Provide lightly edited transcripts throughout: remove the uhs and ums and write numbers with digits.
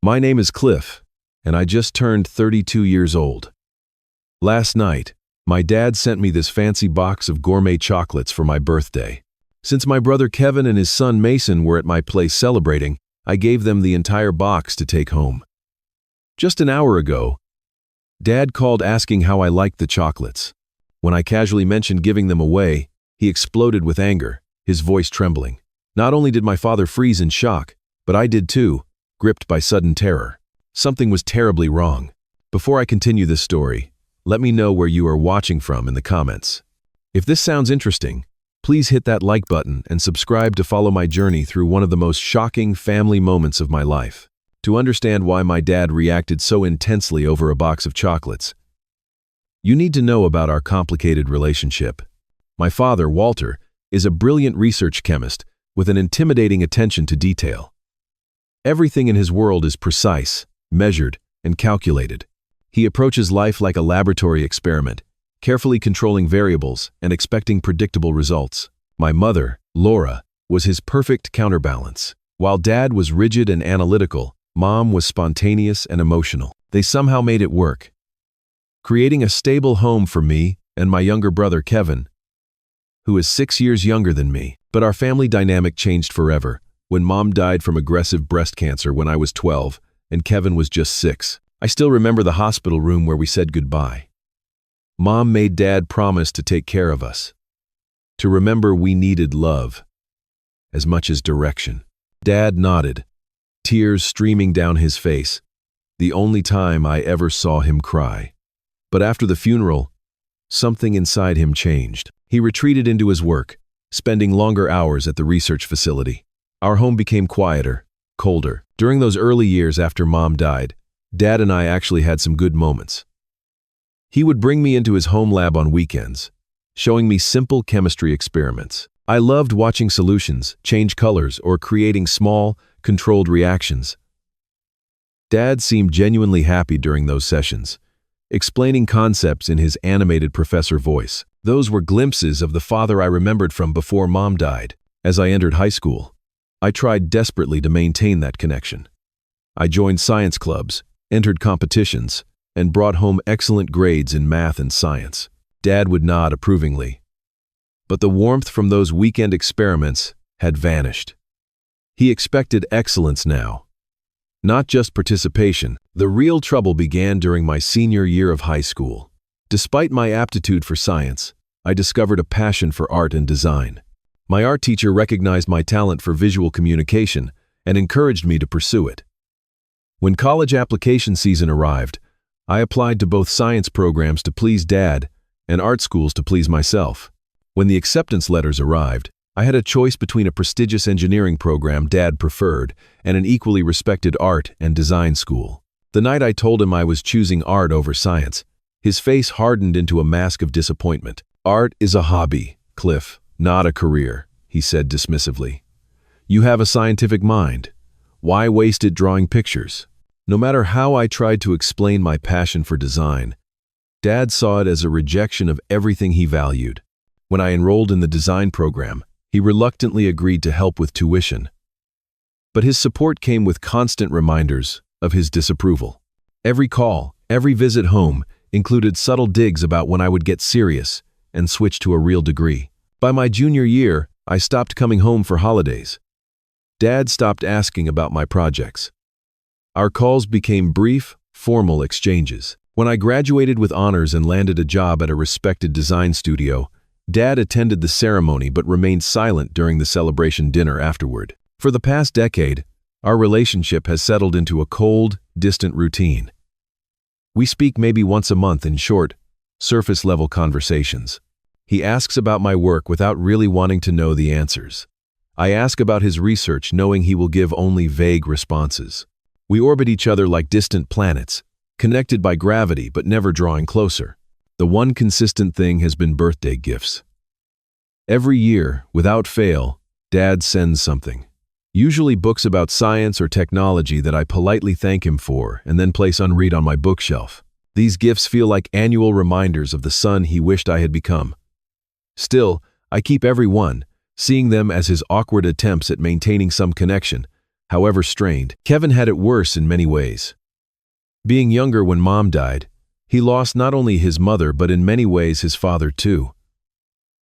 My name is Cliff, and I just turned 32 years old. Last night, my dad sent me this fancy box of gourmet chocolates for my birthday. Since my brother Kevin and his son Mason were at my place celebrating, I gave them the entire box to take home. Just an hour ago, Dad called asking how I liked the chocolates. When I casually mentioned giving them away, he exploded with anger, his voice trembling. Not only did my father freeze in shock, but I did too, gripped by sudden terror. Something was terribly wrong. Before I continue this story, let me know where you are watching from in the comments. If this sounds interesting, please hit that like button and subscribe to follow my journey through one of the most shocking family moments of my life. To understand why my dad reacted so intensely over a box of chocolates, you need to know about our complicated relationship. My father, Walter, is a brilliant research chemist with an intimidating attention to detail. Everything in his world is precise, measured, and calculated. He approaches life like a laboratory experiment, carefully controlling variables and expecting predictable results. My mother, Laura, was his perfect counterbalance. While Dad was rigid and analytical, Mom was spontaneous and emotional. They somehow made it work, creating a stable home for me and my younger brother Kevin, who is 6 years younger than me. But our family dynamic changed forever when Mom died from aggressive breast cancer when I was 12 and Kevin was just 6. I still remember the hospital room where we said goodbye. Mom made Dad promise to take care of us, to remember we needed love as much as direction. Dad nodded, tears streaming down his face, the only time I ever saw him cry. But after the funeral, something inside him changed. He retreated into his work, spending longer hours at the research facility. Our home became quieter, colder. During those early years after Mom died, Dad and I actually had some good moments. He would bring me into his home lab on weekends, showing me simple chemistry experiments. I loved watching solutions change colors or creating small, controlled reactions. Dad seemed genuinely happy during those sessions, explaining concepts in his animated professor voice. Those were glimpses of the father I remembered from before Mom died. As I entered high school, I tried desperately to maintain that connection. I joined science clubs, entered competitions, and brought home excellent grades in math and science. Dad would nod approvingly. But the warmth from those weekend experiments had vanished. He expected excellence now, not just participation. The real trouble began during my senior year of high school. Despite my aptitude for science, I discovered a passion for art and design. My art teacher recognized my talent for visual communication and encouraged me to pursue it. When college application season arrived, I applied to both science programs to please Dad and art schools to please myself. When the acceptance letters arrived, I had a choice between a prestigious engineering program Dad preferred and an equally respected art and design school. The night I told him I was choosing art over science, his face hardened into a mask of disappointment. "Art is a hobby, Cliff, not a career," he said dismissively. "You have a scientific mind. Why waste it drawing pictures?" No matter how I tried to explain my passion for design, Dad saw it as a rejection of everything he valued. When I enrolled in the design program, he reluctantly agreed to help with tuition. But his support came with constant reminders of his disapproval. Every call, every visit home included subtle digs about when I would get serious and switch to a real degree. By my junior year, I stopped coming home for holidays. Dad stopped asking about my projects. Our calls became brief, formal exchanges. When I graduated with honors and landed a job at a respected design studio, Dad attended the ceremony but remained silent during the celebration dinner afterward. For the past decade, our relationship has settled into a cold, distant routine. We speak maybe once a month in short, surface-level conversations. He asks about my work without really wanting to know the answers. I ask about his research knowing he will give only vague responses. We orbit each other like distant planets, connected by gravity but never drawing closer. The one consistent thing has been birthday gifts. Every year, without fail, Dad sends something. Usually books about science or technology that I politely thank him for and then place unread on my bookshelf. These gifts feel like annual reminders of the son he wished I had become. Still, I keep every one, seeing them as his awkward attempts at maintaining some connection, However strained, Kevin had it worse in many ways. Being younger when Mom died, he lost not only his mother but in many ways his father too.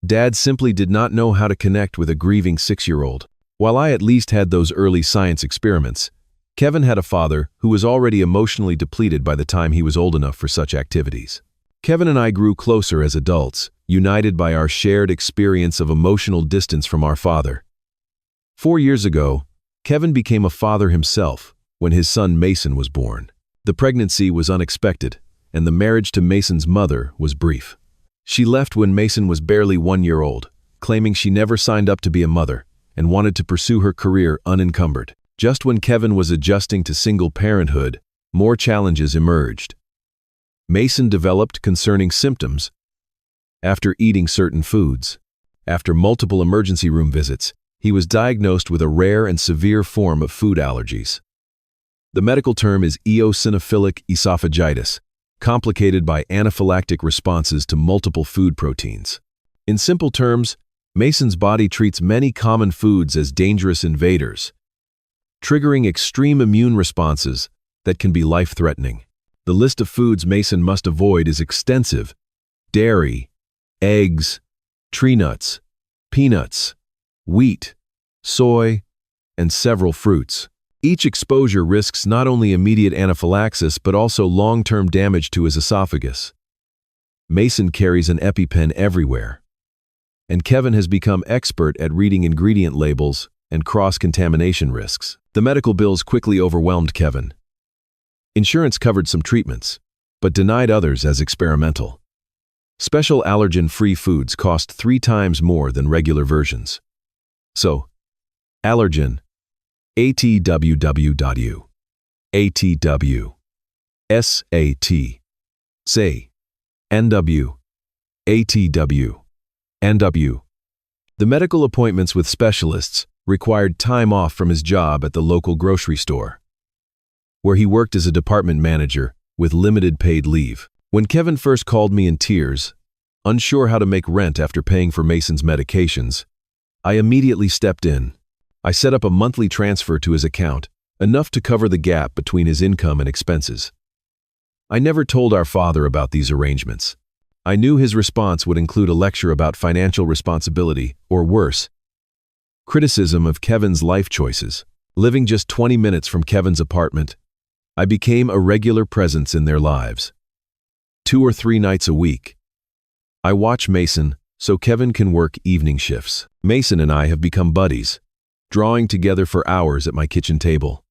Dad simply did not know how to connect with a grieving 6-year-old. While I at least had those early science experiments, Kevin had a father who was already emotionally depleted by the time he was old enough for such activities. Kevin and I grew closer as adults, united by our shared experience of emotional distance from our father. 4 years ago, Kevin became a father himself when his son Mason was born. The pregnancy was unexpected, and the marriage to Mason's mother was brief. She left when Mason was barely 1 year old, claiming she never signed up to be a mother and wanted to pursue her career unencumbered. Just when Kevin was adjusting to single parenthood, more challenges emerged. Mason developed concerning symptoms after eating certain foods. After multiple emergency room visits, he was diagnosed with a rare and severe form of food allergies. The medical term is eosinophilic esophagitis, complicated by anaphylactic responses to multiple food proteins. In simple terms, Mason's body treats many common foods as dangerous invaders, triggering extreme immune responses that can be life-threatening. The list of foods Mason must avoid is extensive: dairy, eggs, tree nuts, peanuts, wheat, soy, and several fruits. Each exposure risks not only immediate anaphylaxis but also long-term damage to his esophagus. Mason carries an EpiPen everywhere, and Kevin has become expert at reading ingredient labels and cross-contamination risks. The medical bills quickly overwhelmed Kevin. Insurance covered some treatments, but denied others as experimental. Special allergen-free foods cost 3 times more than regular versions. So, allergen, ATWWW, ATW, SAT, say, NW, ATW, NW. The medical appointments with specialists required time off from his job at the local grocery store, where he worked as a department manager with limited paid leave. When Kevin first called me in tears, unsure how to make rent after paying for Mason's medications, I immediately stepped in. I set up a monthly transfer to his account, enough to cover the gap between his income and expenses. I never told our father about these arrangements. I knew his response would include a lecture about financial responsibility, or worse, criticism of Kevin's life choices. Living just 20 minutes from Kevin's apartment, I became a regular presence in their lives. 2 or 3 nights a week, I watch Mason so Kevin can work evening shifts. Mason and I have become buddies, drawing together for hours at my kitchen table.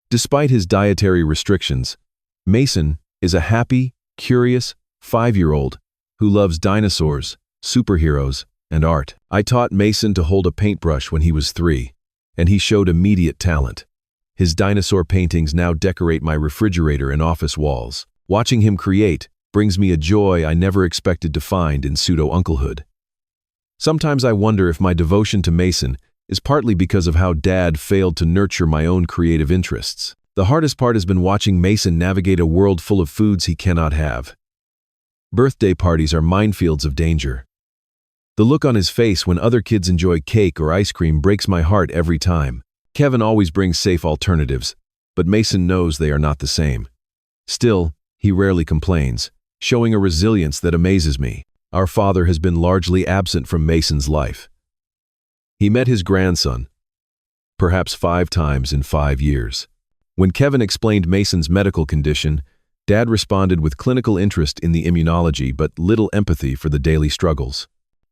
Despite his dietary restrictions, Mason is a happy, curious 5-year-old who loves dinosaurs, superheroes, and art. I taught Mason to hold a paintbrush when he was 3, and he showed immediate talent. His dinosaur paintings now decorate my refrigerator and office walls. Watching him create brings me a joy I never expected to find in pseudo-unclehood. Sometimes I wonder if my devotion to Mason is partly because of how Dad failed to nurture my own creative interests. The hardest part has been watching Mason navigate a world full of foods he cannot have. Birthday parties are minefields of danger. The look on his face when other kids enjoy cake or ice cream breaks my heart every time. Kevin always brings safe alternatives, but Mason knows they are not the same. Still, he rarely complains, showing a resilience that amazes me. Our father has been largely absent from Mason's life. He met his grandson, perhaps 5 times in 5 years. When Kevin explained Mason's medical condition, Dad responded with clinical interest in the immunology but little empathy for the daily struggles.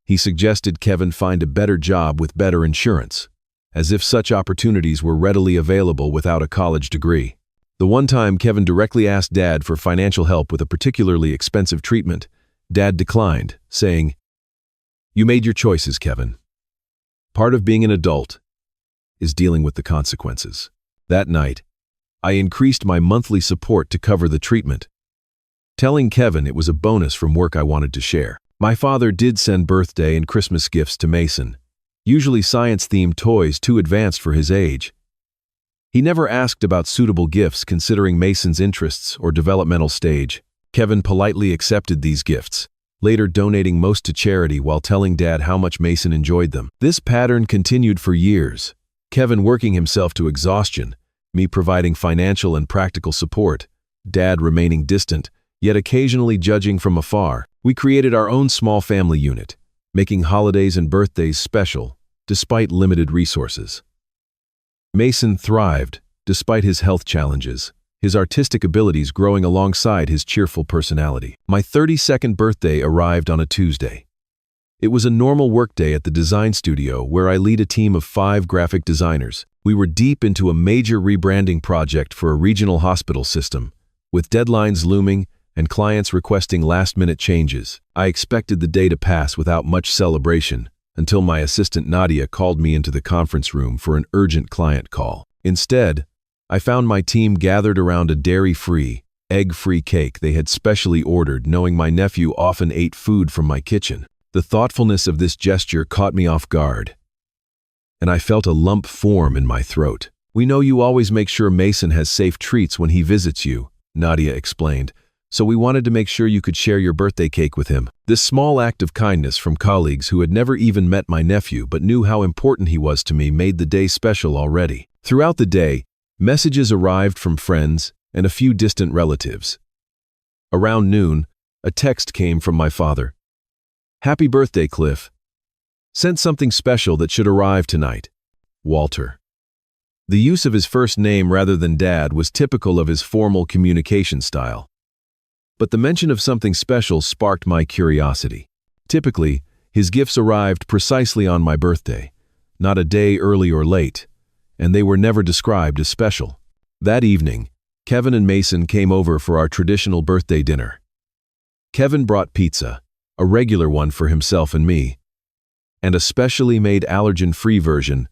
He suggested Kevin find a better job with better insurance, as if such opportunities were readily available without a college degree. The one time Kevin directly asked Dad for financial help with a particularly expensive treatment, Dad declined, saying, "You made your choices, Kevin. Part of being an adult is dealing with the consequences." That night, I increased my monthly support to cover the treatment, telling Kevin it was a bonus from work I wanted to share. My father did send birthday and Christmas gifts to Mason, usually science-themed toys too advanced for his age. He never asked about suitable gifts considering Mason's interests or developmental stage. Kevin politely accepted these gifts, later donating most to charity while telling Dad how much Mason enjoyed them. This pattern continued for years, Kevin working himself to exhaustion, me providing financial and practical support, Dad remaining distant, yet occasionally judging from afar. We created our own small family unit, making holidays and birthdays special, despite limited resources. Mason thrived, despite his health challenges, his artistic abilities growing alongside his cheerful personality. My 32nd birthday arrived on a Tuesday. It was a normal workday at the design studio where I lead a team of 5 graphic designers. We were deep into a major rebranding project for a regional hospital system, with deadlines looming and clients requesting last-minute changes. I expected the day to pass without much celebration until my assistant Nadia called me into the conference room for an urgent client call. Instead, I found my team gathered around a dairy-free, egg-free cake they had specially ordered, knowing my nephew often ate food from my kitchen. The thoughtfulness of this gesture caught me off guard, and I felt a lump form in my throat. "We know you always make sure Mason has safe treats when he visits you," Nadia explained, "so we wanted to make sure you could share your birthday cake with him." This small act of kindness from colleagues who had never even met my nephew but knew how important he was to me made the day special already. Throughout the day, messages arrived from friends and a few distant relatives. Around noon, a text came from my father. "Happy birthday, Cliff. Sent something special that should arrive tonight. Walter." The use of his first name rather than Dad was typical of his formal communication style. But the mention of something special sparked my curiosity. Typically, his gifts arrived precisely on my birthday, not a day early or late, and they were never described as special. That evening, Kevin and Mason came over for our traditional birthday dinner. Kevin brought pizza, a regular one for himself and me, and a specially made allergen-free version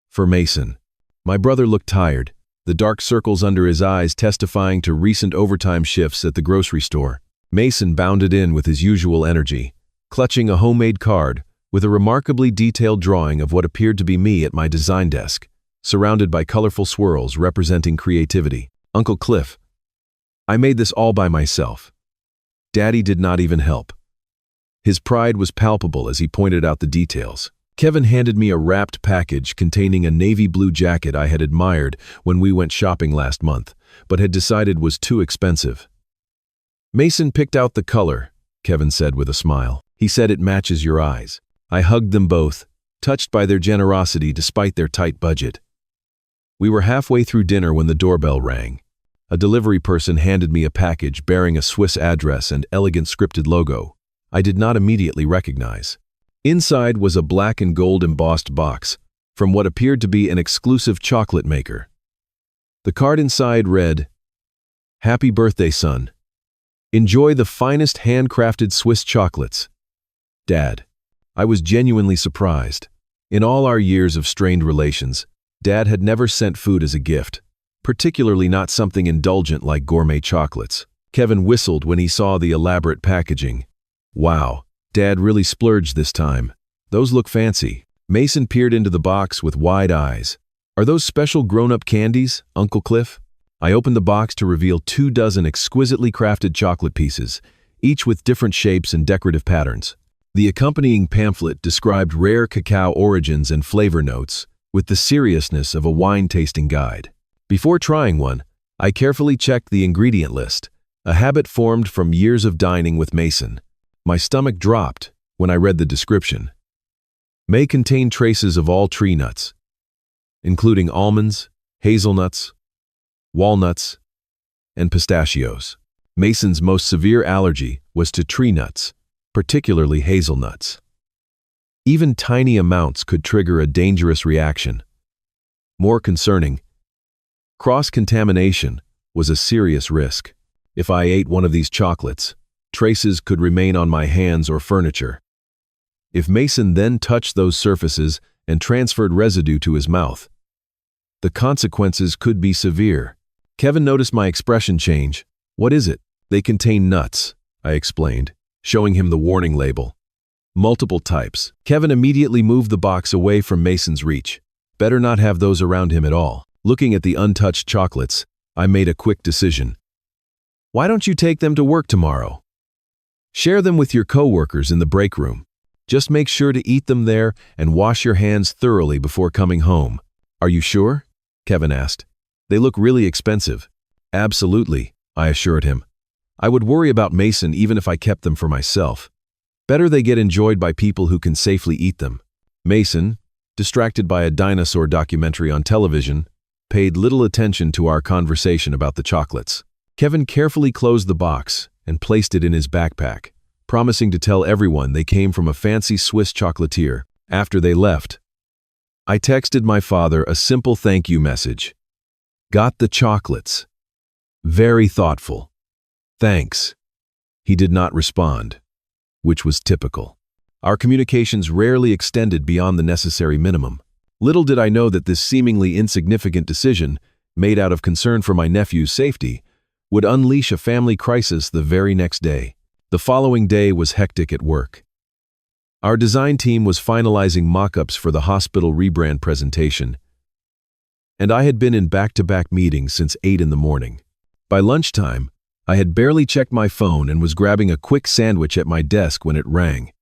for Mason. My brother looked tired, the dark circles under his eyes testifying to recent overtime shifts at the grocery store. Mason bounded in with his usual energy, clutching a homemade card with a remarkably detailed drawing of what appeared to be me at my design desk, surrounded by colorful swirls representing creativity. "Uncle Cliff, I made this all by myself. Daddy did not even help." His pride was palpable as he pointed out the details. Kevin handed me a wrapped package containing a navy blue jacket I had admired when we went shopping last month, but had decided was too expensive. "Mason picked out the color," Kevin said with a smile. "He said it matches your eyes." I hugged them both, touched by their generosity despite their tight budget. We were halfway through dinner when the doorbell rang. A delivery person handed me a package bearing a Swiss address and elegant scripted logo I did not immediately recognize. Inside was a black and gold embossed box from what appeared to be an exclusive chocolate maker. The card inside read, "Happy birthday, son. Enjoy the finest handcrafted Swiss chocolates. Dad." I was genuinely surprised. In all our years of strained relations, Dad had never sent food as a gift, particularly not something indulgent like gourmet chocolates. Kevin whistled when he saw the elaborate packaging. "Wow, Dad really splurged this time. Those look fancy." Mason peered into the box with wide eyes. "Are those special grown-up candies, Uncle Cliff?" I opened the box to reveal 24 exquisitely crafted chocolate pieces, each with different shapes and decorative patterns. The accompanying pamphlet described rare cacao origins and flavor notes, with the seriousness of a wine-tasting guide. Before trying one, I carefully checked the ingredient list, a habit formed from years of dining with Mason. My stomach dropped when I read the description. May contain traces of all tree nuts, including almonds, hazelnuts, walnuts, and pistachios. Mason's most severe allergy was to tree nuts, particularly hazelnuts. Even tiny amounts could trigger a dangerous reaction. More concerning, cross-contamination was a serious risk. If I ate one of these chocolates, traces could remain on my hands or furniture. If Mason then touched those surfaces and transferred residue to his mouth, the consequences could be severe. Kevin noticed my expression change. "What is it?" "They contain nuts," I explained, showing him the warning label. "Multiple types." Kevin immediately moved the box away from Mason's reach. Better not have those around him at all. Looking at the untouched chocolates, I made a quick decision. "Why don't you take them to work tomorrow? Share them with your coworkers in the break room. Just make sure to eat them there and wash your hands thoroughly before coming home." Are you sure? Kevin asked. They look really expensive. Absolutely, I assured him. I would worry about Mason even if I kept them for myself. Better they get enjoyed by people who can safely eat them. Mason, distracted by a dinosaur documentary on television, paid little attention to our conversation about the chocolates. Kevin carefully closed the box and placed it in his backpack, promising to tell everyone they came from a fancy Swiss chocolatier. After they left, I texted my father a simple thank you message. Got the chocolates. Very thoughtful. Thanks. He did not respond, which was typical. Our communications rarely extended beyond the necessary minimum. Little did I know that this seemingly insignificant decision, made out of concern for my nephew's safety, would unleash a family crisis the very next day. The following day was hectic at work. Our design team was finalizing mock-ups for the hospital rebrand presentation, and I had been in back-to-back meetings since 8 in the morning. By lunchtime, I had barely checked my phone and was grabbing a quick sandwich at my desk when it rang.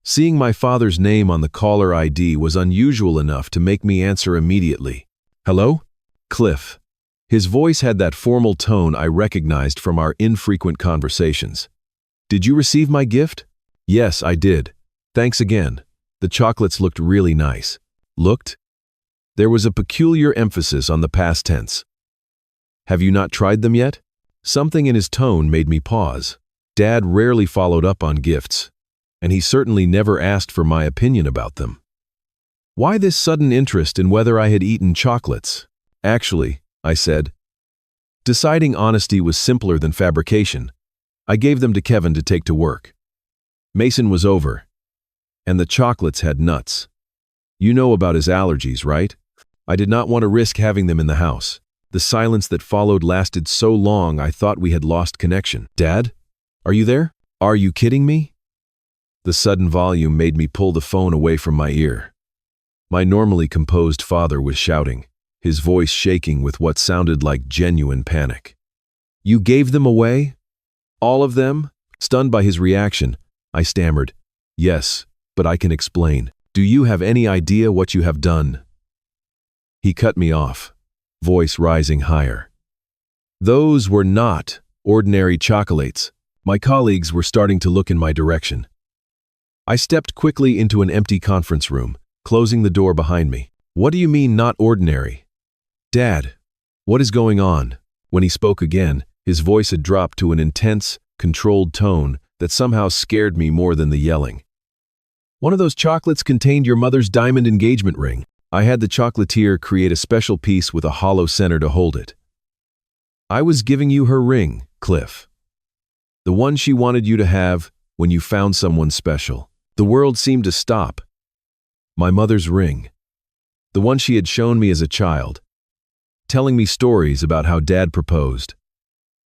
Seeing my father's name on the caller ID was unusual enough to make me answer immediately. Hello? Cliff. His voice had that formal tone I recognized from our infrequent conversations. Did you receive my gift? Yes, I did. Thanks again. The chocolates looked really nice. Looked? There was a peculiar emphasis on the past tense. Have you not tried them yet? Something in his tone made me pause. Dad rarely followed up on gifts, and he certainly never asked for my opinion about them. Why this sudden interest in whether I had eaten chocolates? Actually, I said. Deciding honesty was simpler than fabrication. I gave them to Kevin to take to work. Mason was over, and the chocolates had nuts. You know about his allergies, right? I did not want to risk having them in the house. The silence that followed lasted so long I thought we had lost connection. Dad? Are you there? Are you kidding me? The sudden volume made me pull the phone away from my ear. My normally composed father was shouting, his voice shaking with what sounded like genuine panic. You gave them away? All of them? Stunned by his reaction, I stammered, Yes, but I can explain. Do you have any idea what you have done? He cut me off, voice rising higher. Those were not ordinary chocolates. My colleagues were starting to look in my direction. I stepped quickly into an empty conference room, closing the door behind me. What do you mean not ordinary? Dad, what is going on? When he spoke again, his voice had dropped to an intense, controlled tone that somehow scared me more than the yelling. One of those chocolates contained your mother's diamond engagement ring. I had the chocolatier create a special piece with a hollow center to hold it. I was giving you her ring, Cliff. The one she wanted you to have when you found someone special. The world seemed to stop. My mother's ring. The one she had shown me as a child. Telling me stories about how Dad proposed.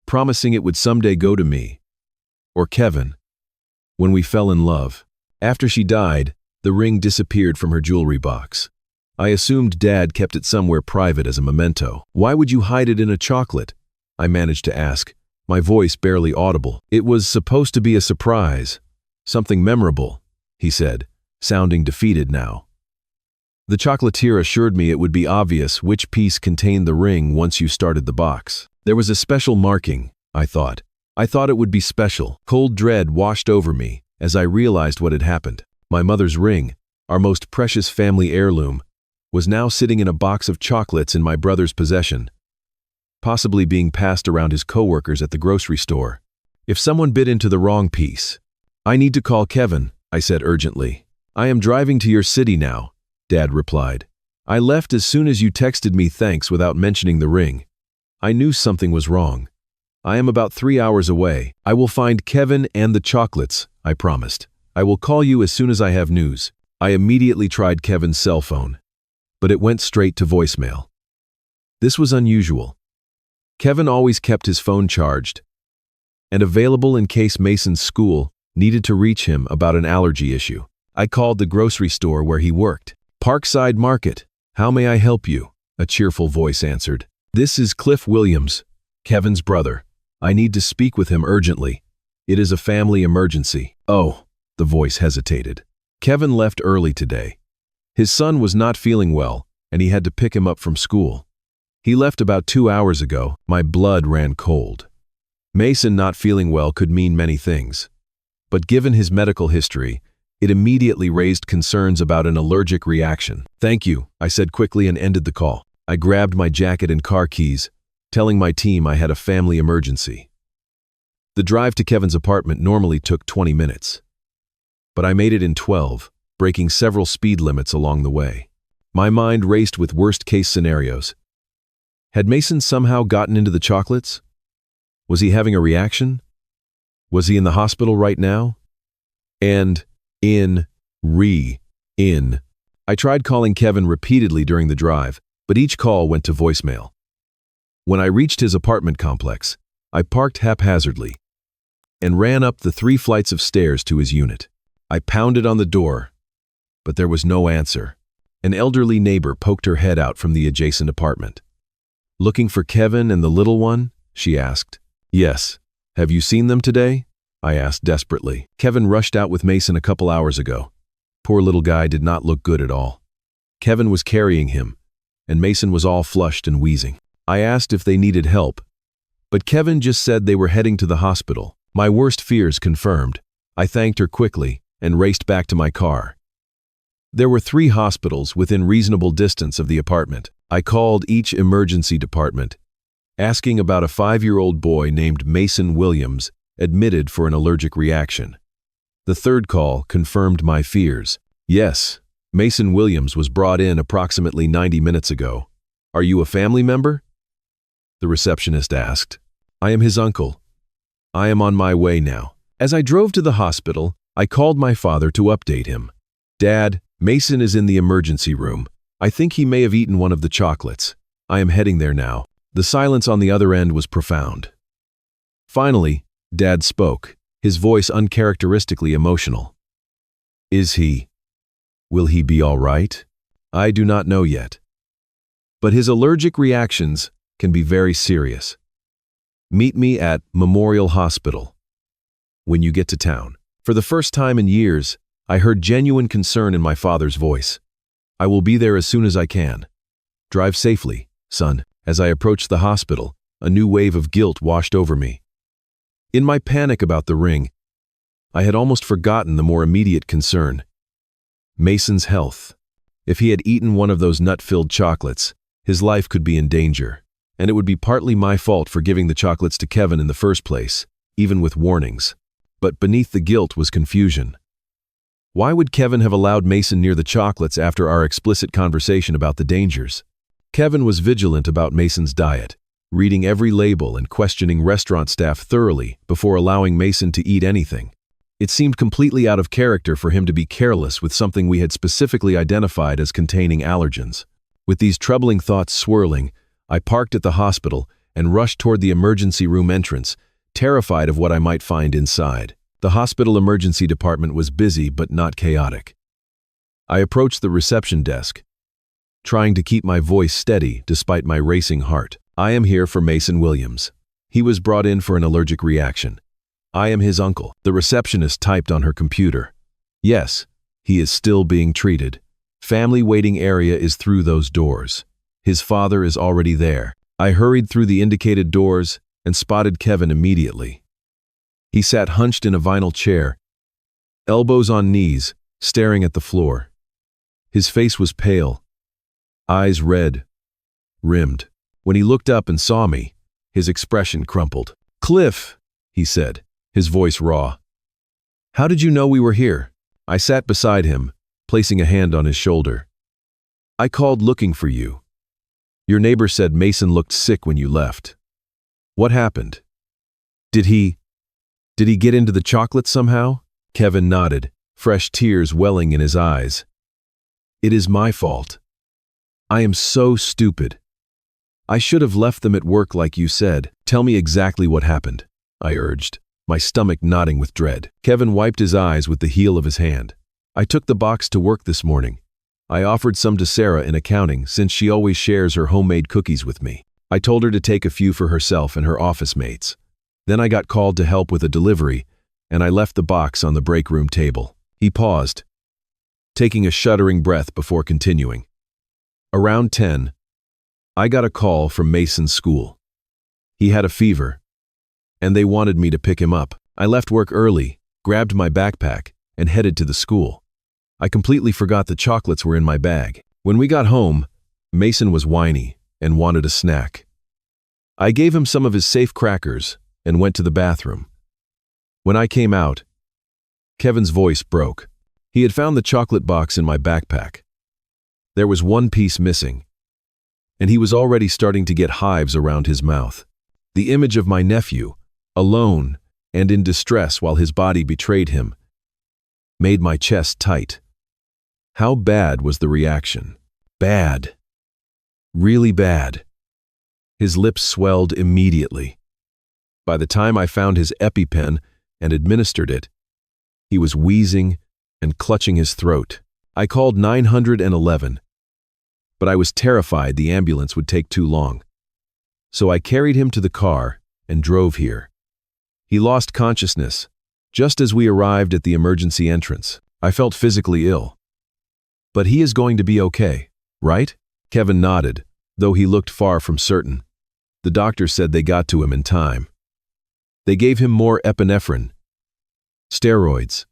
Promising it would someday go to me. Or Kevin. When we fell in love. After she died, the ring disappeared from her jewelry box. I assumed Dad kept it somewhere private as a memento. Why would you hide it in a chocolate? I managed to ask, my voice barely audible. It was supposed to be a surprise. Something memorable, he said, sounding defeated now. The chocolatier assured me it would be obvious which piece contained the ring once you started the box. There was a special marking, I thought. I thought it would be special. Cold dread washed over me as I realized what had happened. My mother's ring, our most precious family heirloom, was now sitting in a box of chocolates in my brother's possession, possibly being passed around his coworkers at the grocery store. If someone bit into the wrong piece, I need to call Kevin, I said urgently. I am driving to your city now, Dad replied. I left as soon as you texted me thanks without mentioning the ring. I knew something was wrong. I am about 3 hours away. I will find Kevin and the chocolates, I promised. I will call you as soon as I have news. I immediately tried Kevin's cell phone, but it went straight to voicemail. This was unusual. Kevin always kept his phone charged and available in case Mason's school needed to reach him about an allergy issue. I called the grocery store where he worked. Parkside Market. How may I help you? A cheerful voice answered. This is Cliff Williams, Kevin's brother. I need to speak with him urgently. It is a family emergency. Oh, the voice hesitated. Kevin left early today. His son was not feeling well, and he had to pick him up from school. He left about 2 hours ago. My blood ran cold. Mason not feeling well could mean many things, but given his medical history, it immediately raised concerns about an allergic reaction. "Thank you," I said quickly and ended the call. I grabbed my jacket and car keys, telling my team I had a family emergency. The drive to Kevin's apartment normally took 20 minutes, but I made it in 12, breaking several speed limits along the way. My mind raced with worst-case scenarios. Had Mason somehow gotten into the chocolates? Was he having a reaction? Was he in the hospital right now? And in. I tried calling Kevin repeatedly during the drive, but each call went to voicemail. When I reached his apartment complex, I parked haphazardly and ran up the 3 flights of stairs to his unit. I pounded on the door, but there was no answer. An elderly neighbor poked her head out from the adjacent apartment. "Looking for Kevin and the little one?" she asked. "Yes. Have you seen them today?" I asked desperately. "Kevin rushed out with Mason a couple hours ago. Poor little guy did not look good at all. Kevin was carrying him, and Mason was all flushed and wheezing. I asked if they needed help, but Kevin just said they were heading to the hospital." My worst fears confirmed. I thanked her quickly and raced back to my car. There were 3 hospitals within reasonable distance of the apartment. I called each emergency department, asking about a 5-year-old boy named Mason Williams, admitted for an allergic reaction. The 3rd call confirmed my fears. "Yes, Mason Williams was brought in approximately 90 minutes ago. Are you a family member?" The receptionist asked. "I am his uncle. I am on my way now." As I drove to the hospital, I called my father to update him. "Dad, Mason is in the emergency room. I think he may have eaten one of the chocolates. I am heading there now." The silence on the other end was profound. Finally, Dad spoke, his voice uncharacteristically emotional. Will he be all right? I do not know yet. But his allergic reactions can be very serious. Meet me at Memorial Hospital when you get to town." For the first time in years, I heard genuine concern in my father's voice. "I will be there as soon as I can. Drive safely, son." As I approached the hospital, a new wave of guilt washed over me. In my panic about the ring, I had almost forgotten the more immediate concern: Mason's health. If he had eaten one of those nut-filled chocolates, his life could be in danger, and it would be partly my fault for giving the chocolates to Kevin in the first place, even with warnings. But beneath the guilt was confusion. Why would Kevin have allowed Mason near the chocolates after our explicit conversation about the dangers? Kevin was vigilant about Mason's diet, reading every label and questioning restaurant staff thoroughly before allowing Mason to eat anything. It seemed completely out of character for him to be careless with something we had specifically identified as containing allergens. With these troubling thoughts swirling, I parked at the hospital and rushed toward the emergency room entrance, terrified of what I might find inside. The hospital emergency department was busy but not chaotic. I approached the reception desk, trying to keep my voice steady despite my racing heart. "I am here for Mason Williams. He was brought in for an allergic reaction. I am his uncle." The receptionist typed on her computer. "Yes, he is still being treated. Family waiting area is through those doors. His father is already there." I hurried through the indicated doors and spotted Kevin immediately. He sat hunched in a vinyl chair, elbows on knees, staring at the floor. His face was pale, eyes red, rimmed. When he looked up and saw me, his expression crumpled. "Cliff," he said, his voice raw. "How did you know we were here?" I sat beside him, placing a hand on his shoulder. "I called looking for you. Your neighbor said Mason looked sick when you left. What happened? Did he get into the chocolate somehow?" Kevin nodded, fresh tears welling in his eyes. "It is my fault. I am so stupid. I should have left them at work like you said." "Tell me exactly what happened," I urged, my stomach knotting with dread. Kevin wiped his eyes with the heel of his hand. "I took the box to work this morning. I offered some to Sarah in accounting since she always shares her homemade cookies with me. I told her to take a few for herself and her office mates. Then I got called to help with a delivery, and I left the box on the break room table." He paused, taking a shuddering breath before continuing. Around 10, I got a call from Mason's school. He had a fever, and they wanted me to pick him up. I left work early, grabbed my backpack, and headed to the school. I completely forgot the chocolates were in my bag. When we got home, Mason was whiny and wanted a snack. I gave him some of his safe crackers and went to the bathroom. When I came out, Kevin's voice broke. He had found the chocolate box in my backpack. There was one piece missing, and he was already starting to get hives around his mouth. The image of my nephew, alone and in distress while his body betrayed him, made my chest tight. How bad was the reaction? Bad. Really bad. His lips swelled immediately. By the time I found his EpiPen and administered it, he was wheezing and clutching his throat. I called 911, but I was terrified the ambulance would take too long. So I carried him to the car and drove here. He lost consciousness just as we arrived at the emergency entrance. I felt physically ill. But he is going to be okay, right? Kevin nodded, though he looked far from certain. The doctor said they got to him in time. They gave him more epinephrine, steroids,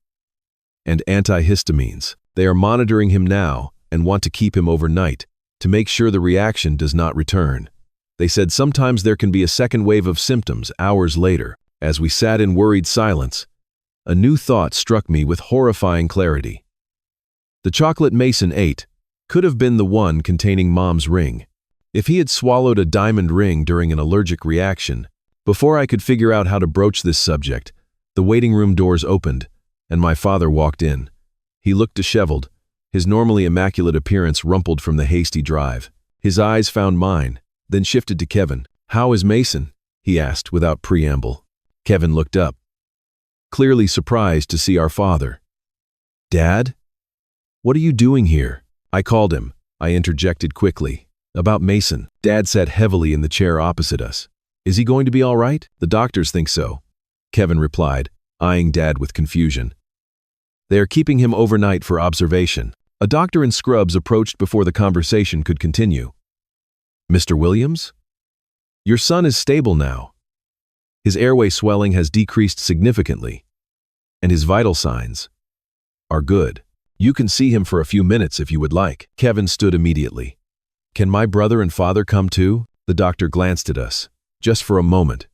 and antihistamines. They are monitoring him now and want to keep him overnight to make sure the reaction does not return. They said sometimes there can be a second wave of symptoms hours later. As we sat in worried silence, a new thought struck me with horrifying clarity. The chocolate Mason ate could have been the one containing Mom's ring. If he had swallowed a diamond ring during an allergic reaction, before I could figure out how to broach this subject, the waiting room doors opened, and my father walked in. He looked disheveled, his normally immaculate appearance rumpled from the hasty drive. His eyes found mine, then shifted to Kevin. "How is Mason?" he asked without preamble. Kevin looked up, clearly surprised to see our father. "Dad? What are you doing here?" I called him. I interjected quickly. "About Mason." Dad sat heavily in the chair opposite us. "Is he going to be all right?" "The doctors think so," Kevin replied, eyeing Dad with confusion. "They are keeping him overnight for observation." A doctor in scrubs approached before the conversation could continue. "Mr. Williams? Your son is stable now. His airway swelling has decreased significantly, and his vital signs are good. You can see him for a few minutes if you would like." Kevin stood immediately. "Can my brother and father come too?" The doctor glanced at us. "Just for a moment.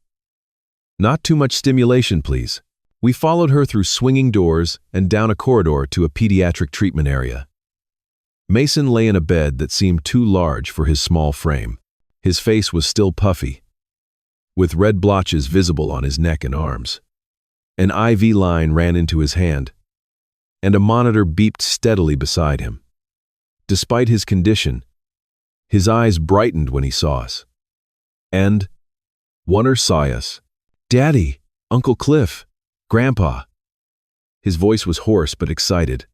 Not too much stimulation, please." We followed her through swinging doors and down a corridor to a pediatric treatment area. Mason lay in a bed that seemed too large for his small frame. His face was still puffy, with red blotches visible on his neck and arms. An IV line ran into his hand, and a monitor beeped steadily beside him. Despite his condition, his eyes brightened when he saw us. And Warner saw us. "Daddy, Uncle Cliff, Grandpa." His voice was hoarse but excited.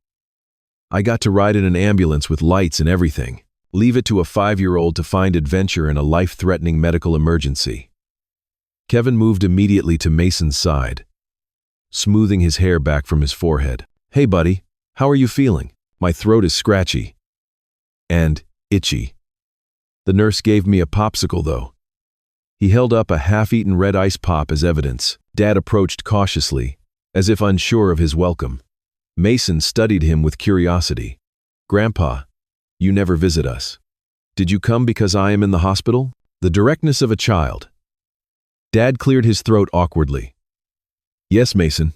"I got to ride in an ambulance with lights and everything. Leave it to a 5-year-old to find adventure in a life-threatening medical emergency." Kevin moved immediately to Mason's side, smoothing his hair back from his forehead. "Hey, buddy, how are you feeling?" "My throat is scratchy and itchy. The nurse gave me a popsicle, though." He held up a half-eaten red ice pop as evidence. Dad approached cautiously, as if unsure of his welcome. Mason studied him with curiosity. "Grandpa, you never visit us. Did you come because I am in the hospital?" The directness of a child. Dad cleared his throat awkwardly. "Yes, Mason.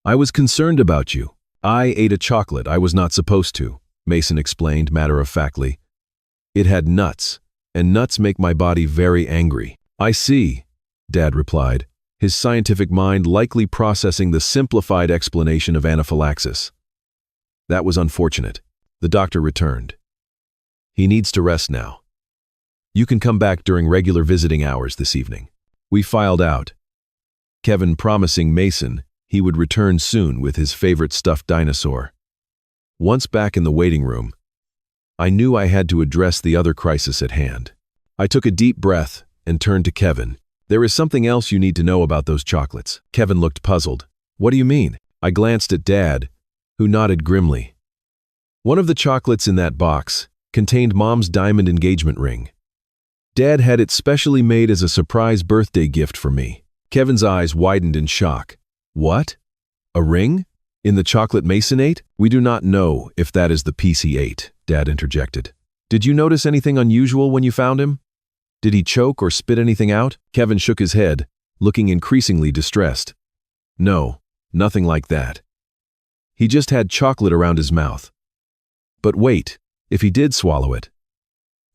I was concerned about you. I ate a chocolate I was not supposed to," Mason explained matter-of-factly. "It had nuts, and nuts make my body very angry." "I see," Dad replied, his scientific mind likely processing the simplified explanation of anaphylaxis. "That was unfortunate." The doctor returned. "He needs to rest now. You can come back during regular visiting hours this evening." We filed out, Kevin promising Mason he would return soon with his favorite stuffed dinosaur. Once back in the waiting room, I knew I had to address the other crisis at hand. I took a deep breath and turned to Kevin. "There is something else you need to know about those chocolates." Kevin looked puzzled. "What do you mean?" I glanced at Dad, who nodded grimly. "One of the chocolates in that box contained Mom's diamond engagement ring. Dad had it specially made as a surprise birthday gift for me. Kevin's eyes widened in shock. What? A ring? In the chocolate masonate? We do not know if that is the piece he ate, Dad interjected. Did you notice anything unusual when you found him? Did he choke or spit anything out? Kevin shook his head, looking increasingly distressed. No, nothing like that. He just had chocolate around his mouth. But wait, if he did swallow it?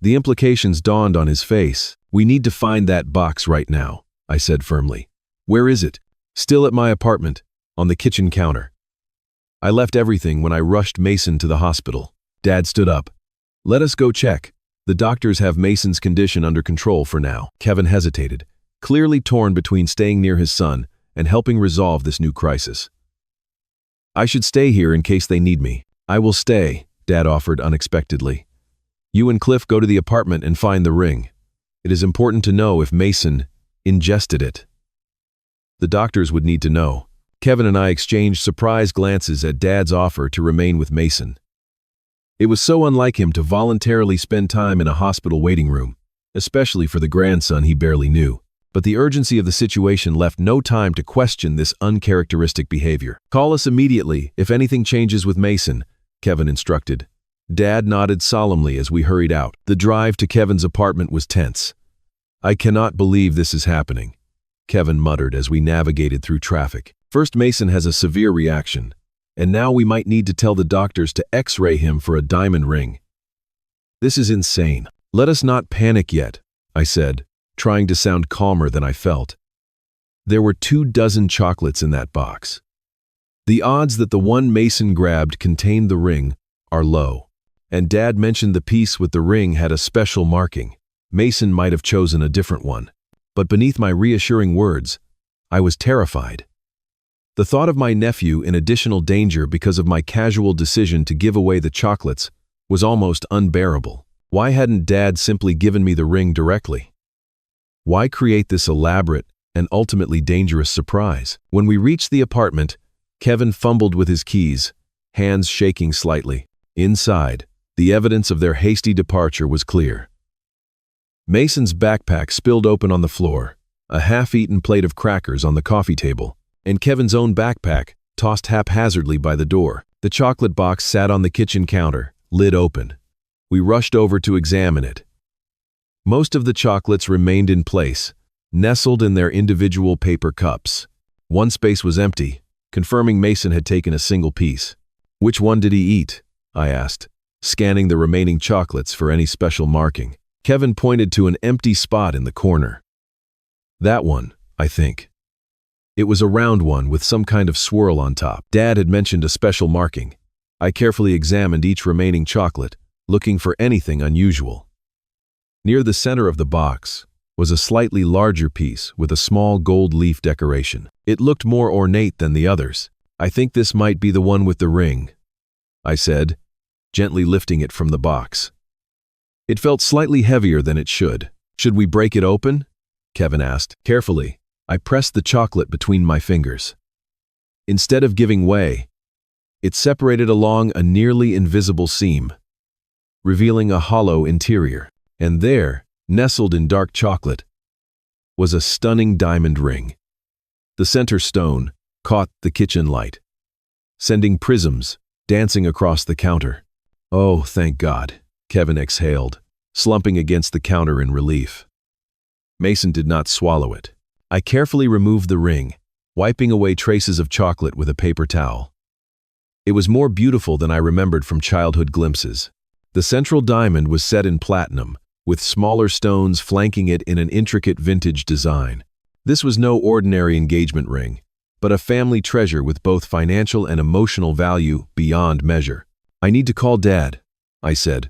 The implications dawned on his face. We need to find that box right now, I said firmly. Where is it? Still at my apartment, on the kitchen counter. I left everything when I rushed Mason to the hospital. Dad stood up. Let us go check. The doctors have Mason's condition under control for now. Kevin hesitated, clearly torn between staying near his son and helping resolve this new crisis. I should stay here in case they need me. I will stay, Dad offered unexpectedly. You and Cliff go to the apartment and find the ring. It is important to know if Mason ingested it. The doctors would need to know. Kevin and I exchanged surprised glances at Dad's offer to remain with Mason. It was so unlike him to voluntarily spend time in a hospital waiting room, especially for the grandson he barely knew. But the urgency of the situation left no time to question this uncharacteristic behavior. Call us immediately if anything changes with Mason, Kevin instructed. Dad nodded solemnly as we hurried out. The drive to Kevin's apartment was tense. I cannot believe this is happening, Kevin muttered as we navigated through traffic. First, Mason has a severe reaction, and now we might need to tell the doctors to X-ray him for a diamond ring. This is insane. Let us not panic yet, I said, trying to sound calmer than I felt. There were 24 chocolates in that box. The odds that the one Mason grabbed contained the ring are low, and Dad mentioned the piece with the ring had a special marking. Mason might have chosen a different one, but beneath my reassuring words, I was terrified. The thought of my nephew in additional danger because of my casual decision to give away the chocolates was almost unbearable. Why hadn't Dad simply given me the ring directly? Why create this elaborate and ultimately dangerous surprise? When we reached the apartment, Kevin fumbled with his keys, hands shaking slightly. Inside, the evidence of their hasty departure was clear. Mason's backpack spilled open on the floor, a half-eaten plate of crackers on the coffee table, and Kevin's own backpack tossed haphazardly by the door. The chocolate box sat on the kitchen counter, lid open. We rushed over to examine it. Most of the chocolates remained in place, nestled in their individual paper cups. One space was empty, confirming Mason had taken a single piece. Which one did he eat? I asked, scanning the remaining chocolates for any special marking. Kevin pointed to an empty spot in the corner. That one, I think. It was a round one with some kind of swirl on top. Dad had mentioned a special marking. I carefully examined each remaining chocolate, looking for anything unusual. Near the center of the box was a slightly larger piece with a small gold leaf decoration. It looked more ornate than the others. I think this might be the one with the ring, I said, gently lifting it from the box. It felt slightly heavier than it should. Should we break it open? Kevin asked. Carefully, I pressed the chocolate between my fingers. Instead of giving way, it separated along a nearly invisible seam, revealing a hollow interior. And there, nestled in dark chocolate, was a stunning diamond ring. The center stone caught the kitchen light, sending prisms dancing across the counter. Oh, thank God, Kevin exhaled, slumping against the counter in relief. Mason did not swallow it. I carefully removed the ring, wiping away traces of chocolate with a paper towel. It was more beautiful than I remembered from childhood glimpses. The central diamond was set in platinum, with smaller stones flanking it in an intricate vintage design. This was no ordinary engagement ring, but a family treasure with both financial and emotional value beyond measure. I need to call Dad, I said,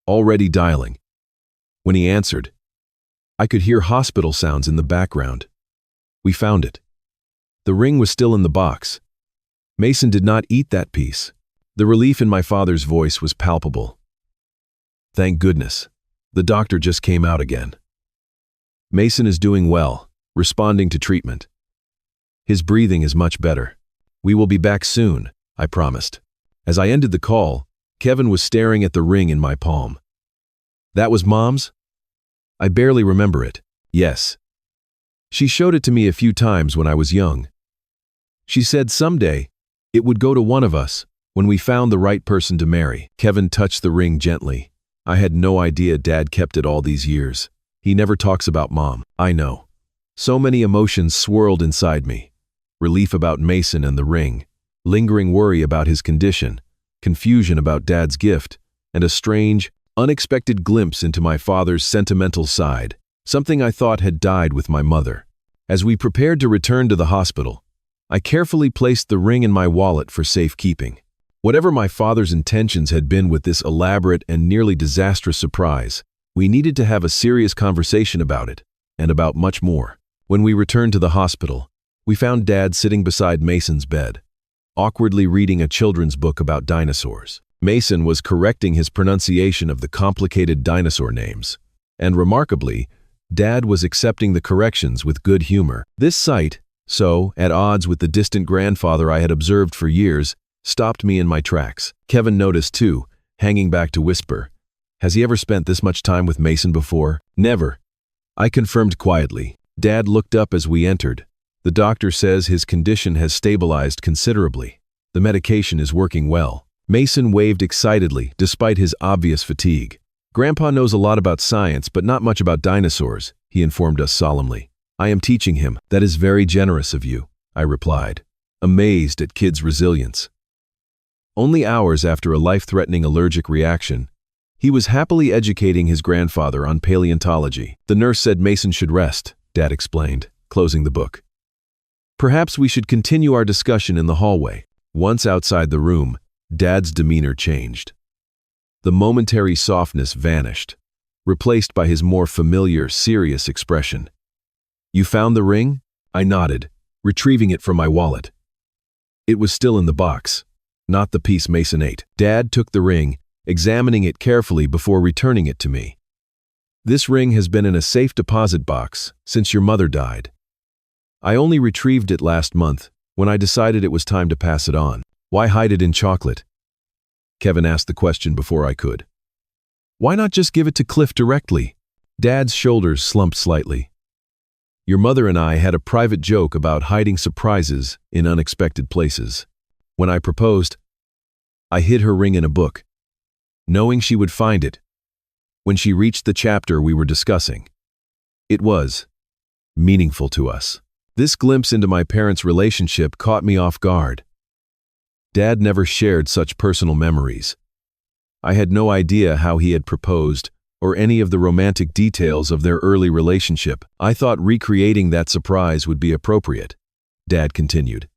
already dialing. When he answered, I could hear hospital sounds in the background. We found it. The ring was still in the box. Mason did not eat that piece. The relief in my father's voice was palpable. Thank goodness. The doctor just came out again. Mason is doing well, responding to treatment. His breathing is much better. We will be back soon, I promised. As I ended the call, Kevin was staring at the ring in my palm. That was Mom's? I barely remember it. Yes. She showed it to me a few times when I was young. She said someday it would go to one of us when we found the right person to marry. Kevin touched the ring gently. I had no idea Dad kept it all these years. He never talks about Mom. I know. So many emotions swirled inside me. Relief about Mason and the ring, lingering worry about his condition, confusion about Dad's gift, and a strange, unexpected glimpse into my father's sentimental side, something I thought had died with my mother. As we prepared to return to the hospital, I carefully placed the ring in my wallet for safekeeping. Whatever my father's intentions had been with this elaborate and nearly disastrous surprise, we needed to have a serious conversation about it, and about much more. When we returned to the hospital, we found Dad sitting beside Mason's bed, awkwardly reading a children's book about dinosaurs. Mason was correcting his pronunciation of the complicated dinosaur names, and remarkably, Dad was accepting the corrections with good humor. This sight, so at odds with the distant grandfather I had observed for years, stopped me in my tracks. Kevin noticed too, hanging back to whisper, "Has he ever spent this much time with Mason before?" "Never," I confirmed quietly. Dad looked up as we entered. "The doctor says his condition has stabilized considerably. The medication is working well." Mason waved excitedly, despite his obvious fatigue. "Grandpa knows a lot about science, but not much about dinosaurs," he informed us solemnly. "I am teaching him." "That is very generous of you," I replied, amazed at Kid's resilience. Only hours after a life-threatening allergic reaction, he was happily educating his grandfather on paleontology. "The nurse said Mason should rest," Dad explained, closing the book. "Perhaps we should continue our discussion in the hallway." Once outside the room, Dad's demeanor changed. The momentary softness vanished, replaced by his more familiar, serious expression. "You found the ring?" I nodded, retrieving it from my wallet. It was still in the box, not the piece Mason ate. Dad took the ring, examining it carefully before returning it to me. "This ring has been in a safe deposit box since your mother died. I only retrieved it last month when I decided it was time to pass it on." "Why hide it in chocolate?" Kevin asked the question before I could. "Why not just give it to Cliff directly?" Dad's shoulders slumped slightly. "Your mother and I had a private joke about hiding surprises in unexpected places. When I proposed, I hid her ring in a book, knowing she would find it when she reached the chapter we were discussing. It was meaningful to us. This glimpse into my parents' relationship caught me off guard. Dad never shared such personal memories. I had no idea how he had proposed or any of the romantic details of their early relationship. I thought recreating that surprise would be appropriate," Dad continued.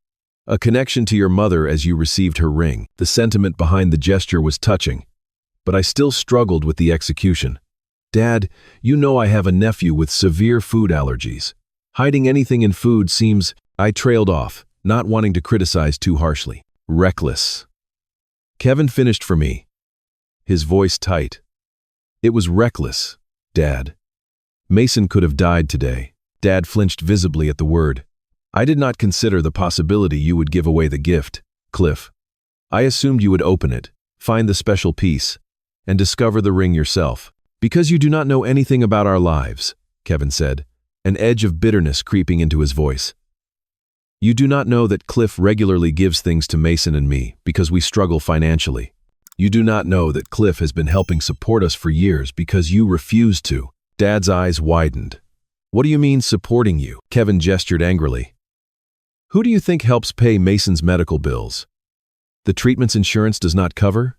"A connection to your mother as you received her ring." The sentiment behind the gesture was touching, but I still struggled with the execution. "Dad, you know I have a nephew with severe food allergies. Hiding anything in food seems—" I trailed off, not wanting to criticize too harshly. "Reckless." Kevin finished for me, his voice tight. "It was reckless, Dad. Mason could have died today." Dad flinched visibly at the word. "I did not consider the possibility you would give away the gift, Cliff. I assumed you would open it, find the special piece, and discover the ring yourself." "Because you do not know anything about our lives," Kevin said, an edge of bitterness creeping into his voice. "You do not know that Cliff regularly gives things to Mason and me because we struggle financially. You do not know that Cliff has been helping support us for years because you refused to." Dad's eyes widened. "What do you mean, supporting you?" Kevin gestured angrily. "Who do you think helps pay Mason's medical bills? The treatments insurance does not cover?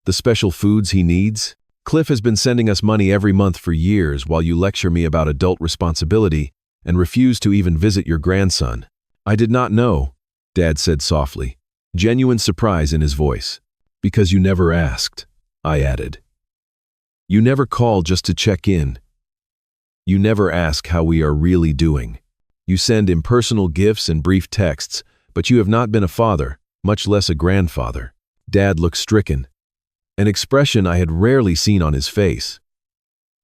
The special foods he needs? Cliff has been sending us money every month for years while you lecture me about adult responsibility and refuse to even visit your grandson." "I did not know," Dad said softly, genuine surprise in his voice. "Because you never asked," I added. "You never call just to check in. You never ask how we are really doing. You send impersonal gifts and brief texts, but you have not been a father, much less a grandfather." Dad looked stricken, an expression I had rarely seen on his face.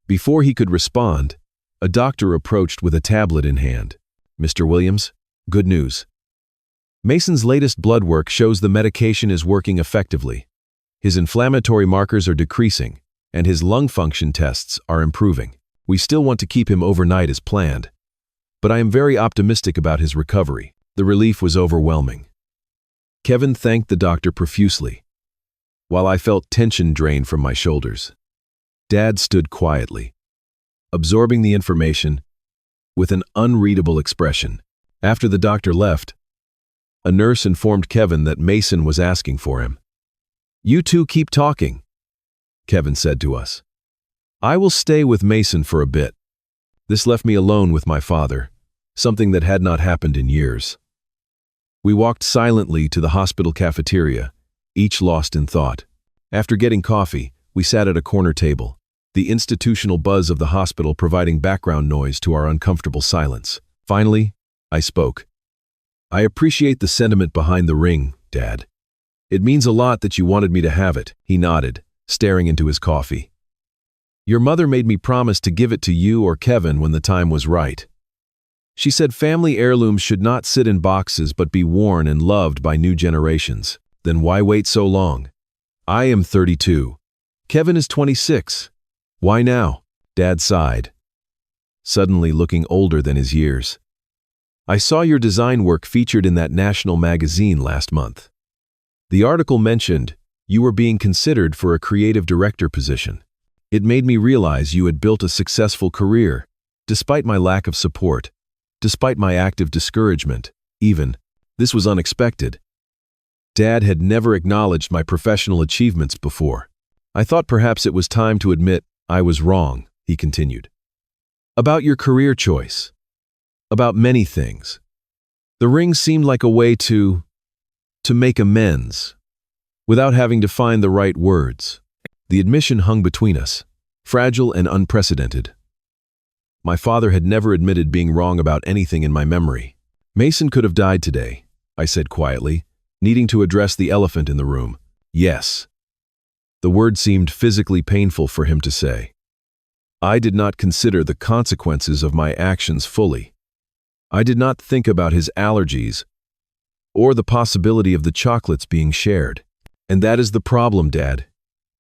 Before he could respond, a doctor approached with a tablet in hand. "Mr. Williams, good news. Mason's latest blood work shows the medication is working effectively. His inflammatory markers are decreasing, and his lung function tests are improving. We still want to keep him overnight as planned, but I am very optimistic about his recovery. The relief was overwhelming. Kevin thanked the doctor profusely, while I felt tension drain from my shoulders. Dad stood quietly, absorbing the information with an unreadable expression. After the doctor left, a nurse informed Kevin that Mason was asking for him. "You two keep talking," Kevin said to us. "I will stay with Mason for a bit." This left me alone with my father, something that had not happened in years. We walked silently to the hospital cafeteria, each lost in thought. After getting coffee, we sat at a corner table, the institutional buzz of the hospital providing background noise to our uncomfortable silence. Finally, I spoke. "I appreciate the sentiment behind the ring, Dad. It means a lot that you wanted me to have it." He nodded, staring into his coffee. "Your mother made me promise to give it to you or Kevin when the time was right. She said family heirlooms should not sit in boxes but be worn and loved by new generations. Then why wait so long? I am 32. Kevin is 26. Why now?" Dad sighed, suddenly looking older than his years. "I saw your design work featured in that national magazine last month. The article mentioned you were being considered for a creative director position. It made me realize you had built a successful career, despite my lack of support, despite my active discouragement, even. This was unexpected." Dad had never acknowledged my professional achievements before. "I thought perhaps it was time to admit I was wrong," he continued. "About your career choice. About many things. The ring seemed like a way to make amends, without having to find the right words." The admission hung between us, fragile and unprecedented. My father had never admitted being wrong about anything in my memory. "Mason could have died today," I said quietly, needing to address the elephant in the room. "Yes." The word seemed physically painful for him to say. I did not consider the consequences of my actions fully. I did not think about his allergies or the possibility of the chocolates being shared. And that is the problem, Dad.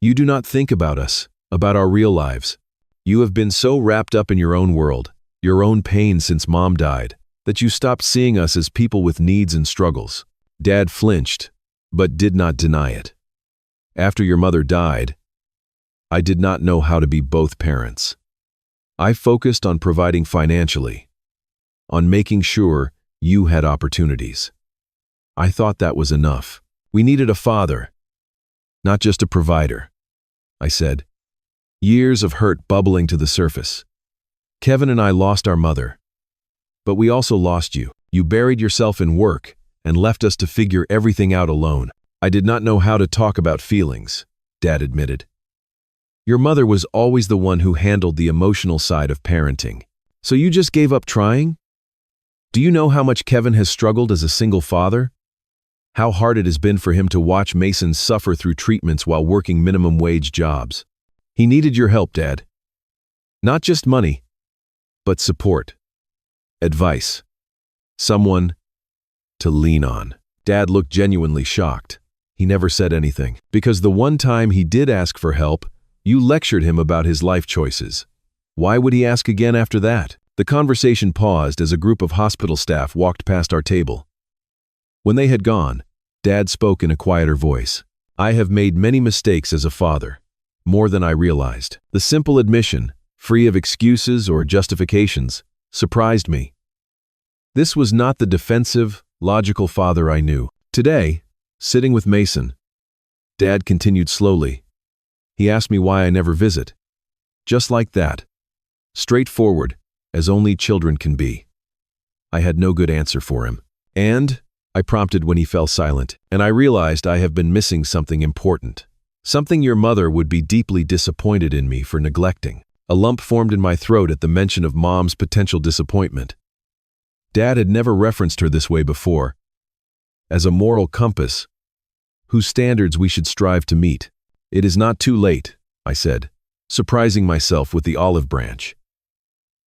You do not think about us, about our real lives. You have been so wrapped up in your own world, your own pain since Mom died, that you stopped seeing us as people with needs and struggles. Dad flinched, but did not deny it. After your mother died, I did not know how to be both parents. I focused on providing financially, on making sure you had opportunities. I thought that was enough. We needed a father, not just a provider, I said, years of hurt bubbling to the surface. Kevin and I lost our mother, but we also lost you. You buried yourself in work and left us to figure everything out alone. I did not know how to talk about feelings, Dad admitted. Your mother was always the one who handled the emotional side of parenting. So you just gave up trying? Do you know how much Kevin has struggled as a single father? How hard it has been for him to watch Mason suffer through treatments while working minimum wage jobs. He needed your help, Dad. Not just money, but support, advice, someone to lean on. Dad looked genuinely shocked. He never said anything, because the one time he did ask for help, you lectured him about his life choices. Why would he ask again after that? The conversation paused as a group of hospital staff walked past our table. When they had gone, Dad spoke in a quieter voice. I have made many mistakes as a father, more than I realized. The simple admission, free of excuses or justifications, surprised me. This was not the defensive, logical father I knew. Today, sitting with Mason, Dad continued slowly. He asked me why I never visit. Just like that. Straightforward, as only children can be. I had no good answer for him. And, I prompted when he fell silent, and I realized I have been missing something important. Something your mother would be deeply disappointed in me for neglecting. A lump formed in my throat at the mention of Mom's potential disappointment. Dad had never referenced her this way before, as a moral compass, whose standards we should strive to meet. It is not too late, I said, surprising myself with the olive branch.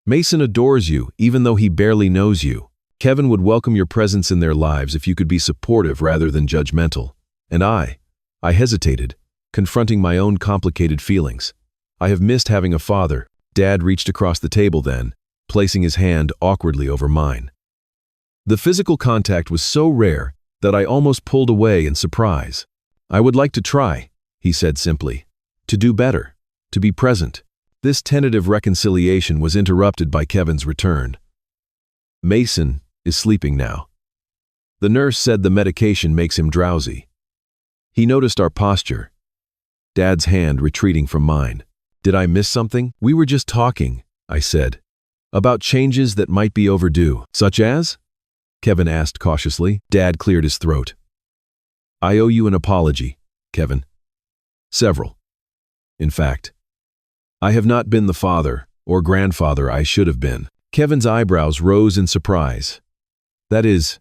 Mason adores you, even though he barely knows you. Kevin would welcome your presence in their lives if you could be supportive rather than judgmental. And I hesitated, confronting my own complicated feelings. I have missed having a father. Dad reached across the table then, placing his hand awkwardly over mine. The physical contact was so rare that I almost pulled away in surprise. I would like to try, he said simply. To do better. To be present. This tentative reconciliation was interrupted by Kevin's return. Mason is sleeping now. The nurse said the medication makes him drowsy. He noticed our posture. Dad's hand retreating from mine. Did I miss something? We were just talking, I said. About changes that might be overdue. Such as? Kevin asked cautiously. Dad cleared his throat. I owe you an apology, Kevin. Several. In fact, I have not been the father or grandfather I should have been. Kevin's eyebrows rose in surprise. That is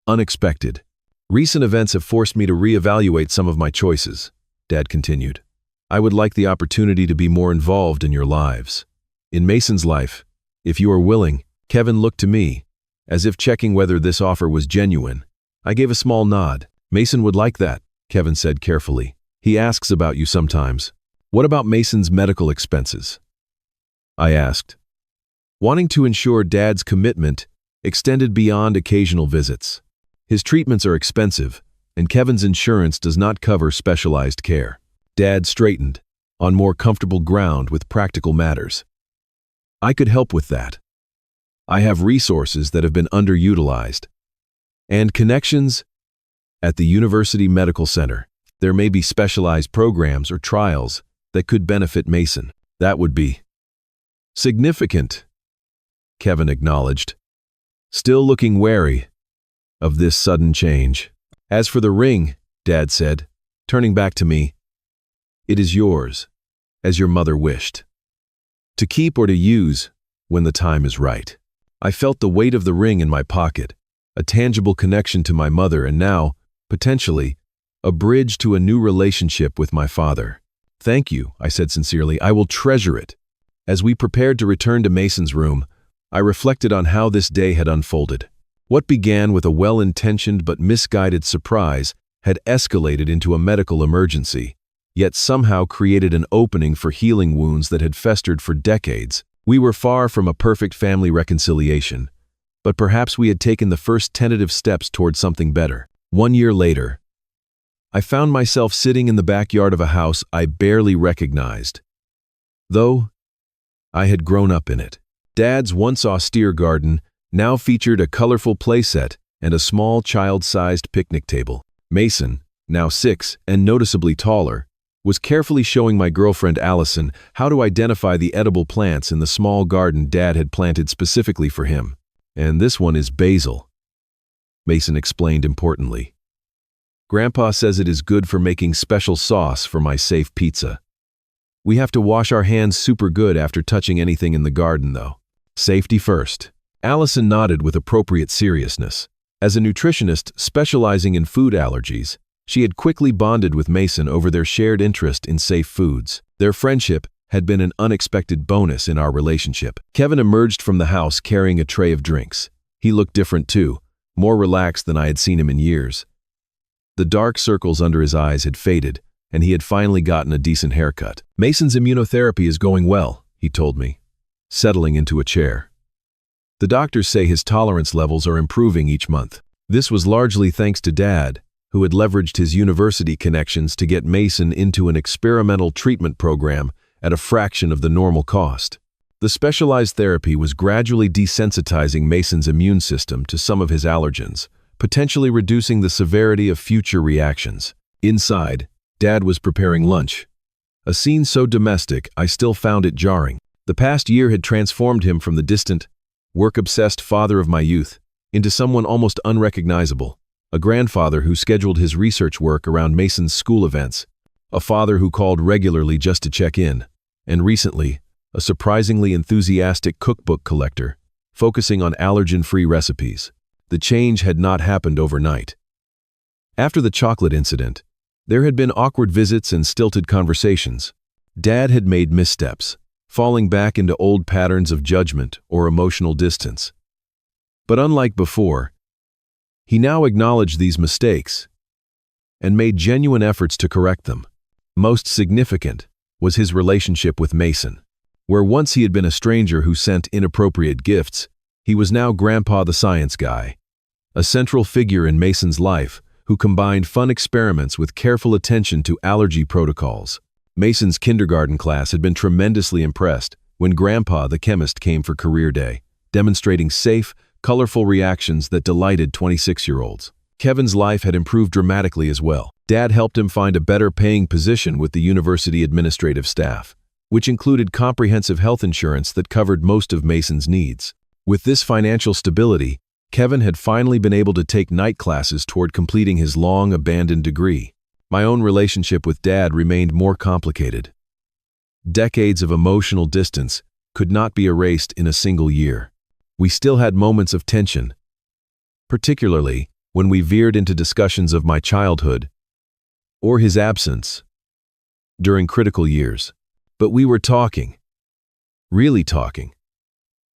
unexpected. Recent events have forced me to reevaluate some of my choices, Dad continued. I would like the opportunity to be more involved in your lives. In Mason's life, if you are willing. Kevin looked to me, as if checking whether this offer was genuine. I gave a small nod. Mason would like that, Kevin said carefully. He asks about you sometimes. What about Mason's medical expenses? I asked, wanting to ensure Dad's commitment extended beyond occasional visits. His treatments are expensive, and Kevin's insurance does not cover specialized care. Dad straightened, on more comfortable ground with practical matters. I could help with that. I have resources that have been underutilized. And connections at the University Medical Center. There may be specialized programs or trials that could benefit Mason. That would be significant, Kevin acknowledged, still looking wary of this sudden change. As for the ring, Dad said, turning back to me, it is yours, as your mother wished. To keep or to use when the time is right. I felt the weight of the ring in my pocket, a tangible connection to my mother and now, potentially, a bridge to a new relationship with my father. Thank you, I said sincerely. I will treasure it. As we prepared to return to Mason's room, I reflected on how this day had unfolded. What began with a well-intentioned but misguided surprise had escalated into a medical emergency, yet somehow created an opening for healing wounds that had festered for decades. We were far from a perfect family reconciliation, but perhaps we had taken the first tentative steps toward something better. 1 year later, I found myself sitting in the backyard of a house I barely recognized, though I had grown up in it. Dad's once austere garden now featured a colorful playset and a small child-sized picnic table. Mason, now 6 and noticeably taller, was carefully showing my girlfriend Allison how to identify the edible plants in the small garden Dad had planted specifically for him. And this one is basil, Mason explained importantly. Grandpa says it is good for making special sauce for my safe pizza. We have to wash our hands super good after touching anything in the garden, though. Safety first. Allison nodded with appropriate seriousness. As a nutritionist specializing in food allergies, she had quickly bonded with Mason over their shared interest in safe foods. Their friendship had been an unexpected bonus in our relationship. Kevin emerged from the house carrying a tray of drinks. He looked different too, more relaxed than I had seen him in years. The dark circles under his eyes had faded, and he had finally gotten a decent haircut. Mason's immunotherapy is going well, he told me, settling into a chair. The doctors say his tolerance levels are improving each month. This was largely thanks to Dad, who had leveraged his university connections to get Mason into an experimental treatment program at a fraction of the normal cost. The specialized therapy was gradually desensitizing Mason's immune system to some of his allergens, potentially reducing the severity of future reactions. Inside, Dad was preparing lunch. A scene so domestic, I still found it jarring. The past year had transformed him from the distant, work-obsessed father of my youth into someone almost unrecognizable, a grandfather who scheduled his research work around Mason's school events, a father who called regularly just to check in, and recently, a surprisingly enthusiastic cookbook collector, focusing on allergen-free recipes. The change had not happened overnight. After the chocolate incident, there had been awkward visits and stilted conversations. Dad had made missteps, falling back into old patterns of judgment or emotional distance. But unlike before, he now acknowledged these mistakes and made genuine efforts to correct them. Most significant, was his relationship with Mason. Where once he had been a stranger who sent inappropriate gifts, he was now Grandpa the science guy, a central figure in Mason's life who combined fun experiments with careful attention to allergy protocols. Mason's kindergarten class had been tremendously impressed when Grandpa the chemist came for career day, demonstrating safe, colorful reactions that delighted 26-year-olds. Kevin's life had improved dramatically as well. Dad helped him find a better paying position with the university administrative staff, which included comprehensive health insurance that covered most of Mason's needs. With this financial stability, Kevin had finally been able to take night classes toward completing his long-abandoned degree. My own relationship with Dad remained more complicated. Decades of emotional distance could not be erased in a single year. We still had moments of tension, particularly when we veered into discussions of my childhood or his absence during critical years. But we were talking, really talking,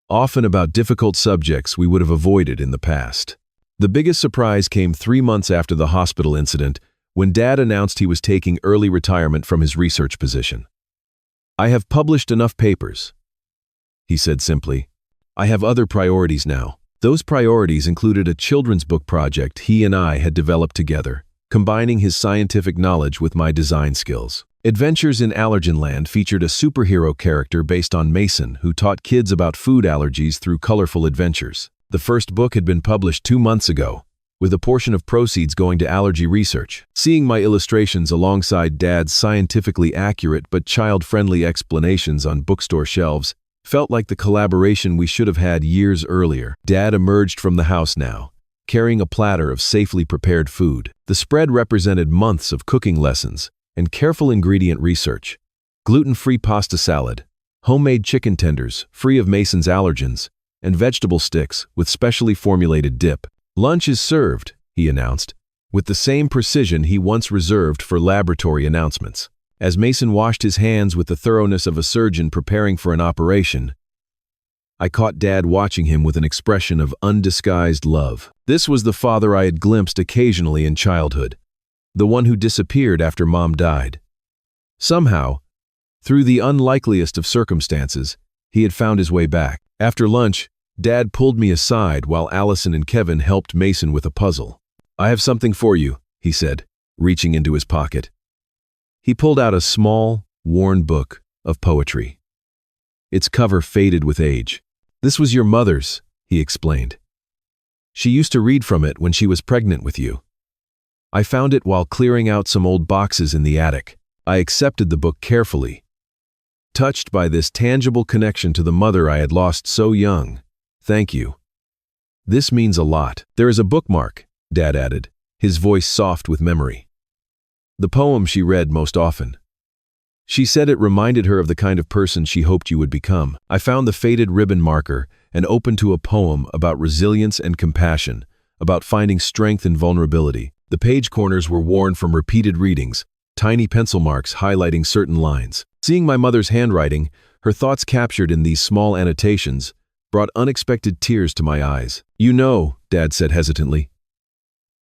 often about difficult subjects we would have avoided in the past. The biggest surprise came 3 months after the hospital incident when Dad announced he was taking early retirement from his research position. "I have published enough papers," he said simply. "I have other priorities now." Those priorities included a children's book project he and I had developed together, combining his scientific knowledge with my design skills. Adventures in Allergen Land featured a superhero character based on Mason who taught kids about food allergies through colorful adventures. The first book had been published 2 months ago, with a portion of proceeds going to allergy research. Seeing my illustrations alongside Dad's scientifically accurate but child-friendly explanations on bookstore shelves felt like the collaboration we should have had years earlier. Dad emerged from the house now, carrying a platter of safely prepared food. The spread represented months of cooking lessons and careful ingredient research. Gluten-free pasta salad, homemade chicken tenders free of Mason's allergens, and vegetable sticks with specially formulated dip. "Lunch is served," he announced, with the same precision he once reserved for laboratory announcements. As Mason washed his hands with the thoroughness of a surgeon preparing for an operation, I caught Dad watching him with an expression of undisguised love. This was the father I had glimpsed occasionally in childhood, the one who disappeared after Mom died. Somehow, through the unlikeliest of circumstances, he had found his way back. After lunch, Dad pulled me aside while Allison and Kevin helped Mason with a puzzle. "I have something for you," he said, reaching into his pocket. He pulled out a small, worn book of poetry. Its cover faded with age. "This was your mother's," he explained. "She used to read from it when she was pregnant with you. I found it while clearing out some old boxes in the attic." I accepted the book carefully, touched by this tangible connection to the mother I had lost so young. "Thank you. This means a lot." "There is a bookmark," Dad added, his voice soft with memory. "The poem she read most often. She said it reminded her of the kind of person she hoped you would become." I found the faded ribbon marker and opened to a poem about resilience and compassion, about finding strength in vulnerability. The page corners were worn from repeated readings, tiny pencil marks highlighting certain lines. Seeing my mother's handwriting, her thoughts captured in these small annotations, brought unexpected tears to my eyes. "You know," Dad said hesitantly,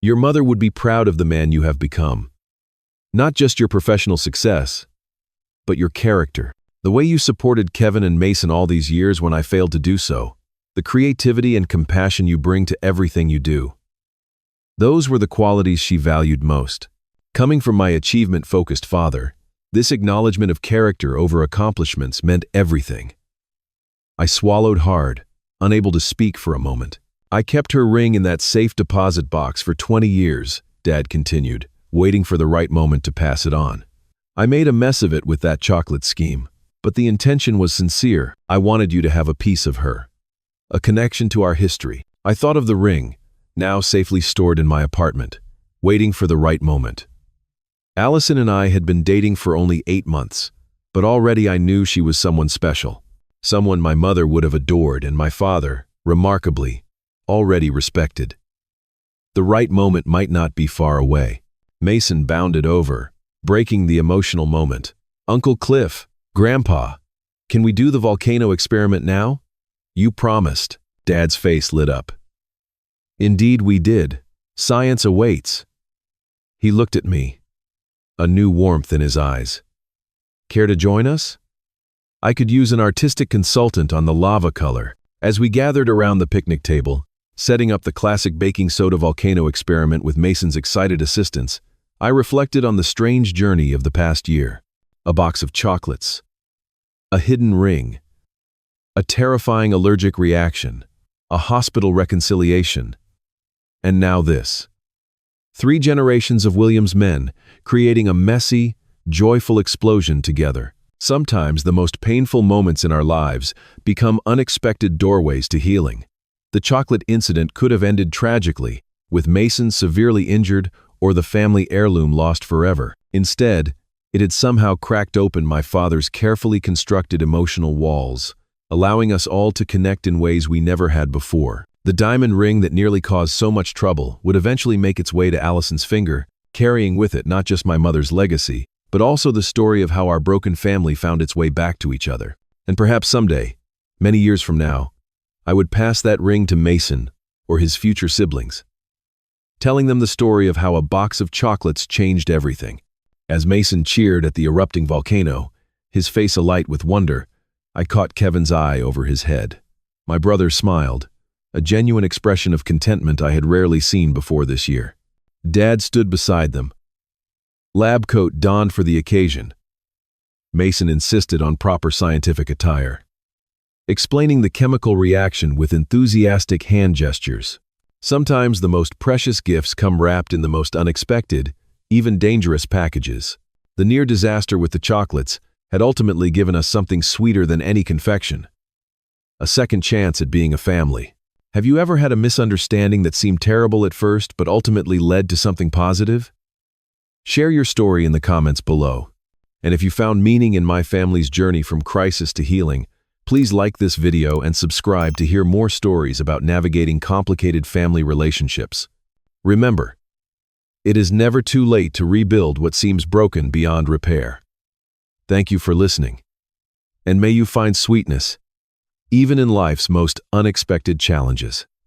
"your mother would be proud of the man you have become. Not just your professional success, but your character. The way you supported Kevin and Mason all these years when I failed to do so. The creativity and compassion you bring to everything you do. Those were the qualities she valued most." Coming from my achievement-focused father, this acknowledgement of character over accomplishments meant everything. I swallowed hard, unable to speak for a moment. "I kept her ring in that safe deposit box for 20 years, Dad continued, waiting for the right moment to pass it on. "I made a mess of it with that chocolate scheme, but the intention was sincere. I wanted you to have a piece of her, a connection to our history." I thought of the ring, now safely stored in my apartment, waiting for the right moment. Allison and I had been dating for only 8 months, but already I knew she was someone special, someone my mother would have adored and my father, remarkably, already respected. The right moment might not be far away. Mason bounded over, breaking the emotional moment. "Uncle Cliff, Grandpa, can we do the volcano experiment now? You promised." Dad's face lit up. "Indeed we did. Science awaits." He looked at me, a new warmth in his eyes. Care to join us? I could use an artistic consultant on the lava color. As we gathered around the picnic table, setting up the classic baking soda volcano experiment with Mason's excited assistance, I reflected on the strange journey of the past year. A box of chocolates, a hidden ring, a terrifying allergic reaction, a hospital reconciliation, and now this. 3 generations of Williams men, creating a messy, joyful explosion together. Sometimes the most painful moments in our lives become unexpected doorways to healing. The chocolate incident could have ended tragically, with Mason severely injured or the family heirloom lost forever. Instead, it had somehow cracked open my father's carefully constructed emotional walls, allowing us all to connect in ways we never had before. The diamond ring that nearly caused so much trouble would eventually make its way to Allison's finger, carrying with it not just my mother's legacy, but also the story of how our broken family found its way back to each other. And perhaps someday, many years from now, I would pass that ring to Mason or his future siblings, telling them the story of how a box of chocolates changed everything. As Mason cheered at the erupting volcano, his face alight with wonder, I caught Kevin's eye over his head. My brother smiled, a genuine expression of contentment I had rarely seen before this year. Dad stood beside them, lab coat donned for the occasion. Mason insisted on proper scientific attire, explaining the chemical reaction with enthusiastic hand gestures. Sometimes the most precious gifts come wrapped in the most unexpected, even dangerous packages. The near disaster with the chocolates had ultimately given us something sweeter than any confection. A second chance at being a family. Have you ever had a misunderstanding that seemed terrible at first but ultimately led to something positive? Share your story in the comments below. And if you found meaning in my family's journey from crisis to healing, please like this video and subscribe to hear more stories about navigating complicated family relationships. Remember, it is never too late to rebuild what seems broken beyond repair. Thank you for listening. And may you find sweetness, even in life's most unexpected challenges.